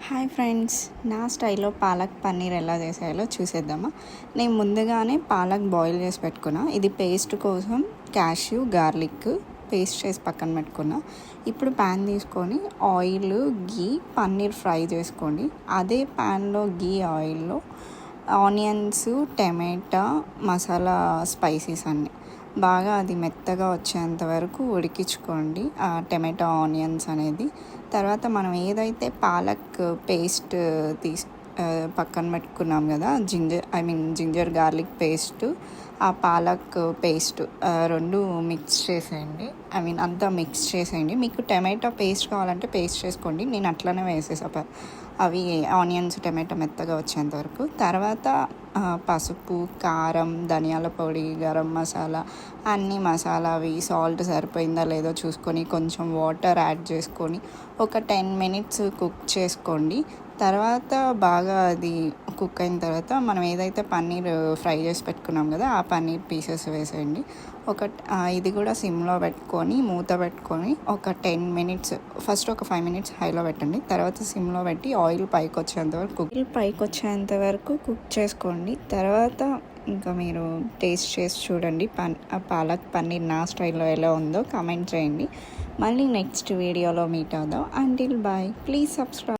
Hi friends, నా స్టైల్లో పాలక్ పన్నీర్ ఎలా చేసేయాలో చూసేద్దామా. నేను ముందుగానే పాలక్ బాయిల్ చేసి పెట్టుకున్నా. ఇది పేస్ట్ కోసం క్యాష్యూ గార్లిక్ పేస్ట్ చేసి పక్కన పెట్టుకున్నా. ఇప్పుడు ప్యాన్ తీసుకొని ఆయిల్ గీ పన్నీర్ ఫ్రై చేసుకోండి. అదే ప్యాన్లో గీ ఆయిల్లో ఆనియన్స్ టమాటా మసాలా స్పైసెస్ అన్నీ బాగా అది మెత్తగా వచ్చేంత వరకు ఉడికించుకోండి ఆ టమాటో ఆనియన్స్ అనేది. తర్వాత మనం ఏదైతే పాలక్ పేస్ట్ పక్కన పెట్టుకున్నాం కదా, జింజర్ గార్లిక్ పేస్ట్, ఆ పాలక్ పేస్ట్ రెండు మిక్స్ చేసేయండి. అంతా మిక్స్ చేసేయండి. మీకు టమాటో పేస్ట్ కావాలంటే పేస్ట్ చేసుకోండి. నేను అట్లనే వేసేసా అవి ఆనియన్స్ టమాటో మెత్తగా వచ్చేంత వరకు. తర్వాత పసుపు, కారం, ధనియాల పొడి, గరం మసాలా అన్ని మసాలావి సాల్ట్ సరిపోయిందా లేదో చూసుకొని కొంచెం వాటర్ యాడ్ చేసుకొని ఒక 10 minutes కుక్ చేసుకోండి. తర్వాత బాగా అది కుక్ అయిన తర్వాత మనం ఏదైతే పన్నీర్ ఫ్రై చేసి పెట్టుకున్నాం కదా, ఆ పన్నీర్ పీసెస్ వేసేయండి. ఇది కూడా సిమ్లో పెట్టుకొని మూత పెట్టుకొని ఒక 10 minutes, ఫస్ట్ ఒక 5 minutes హైలో పెట్టండి. తర్వాత సిమ్లో పెట్టి ఆయిల్ పైకి వచ్చేంత వరకు కుక్ చేసుకోండి. తర్వాత ఇంకా మీరు టేస్ట్ చేసి చూడండి పాలక్ పన్నీర్ నా స్టైల్లో ఎలా ఉందో కామెంట్ చేయండి. మళ్ళీ నెక్స్ట్ వీడియోలో మీట్ అవుదాం. Until bye, please subscribe.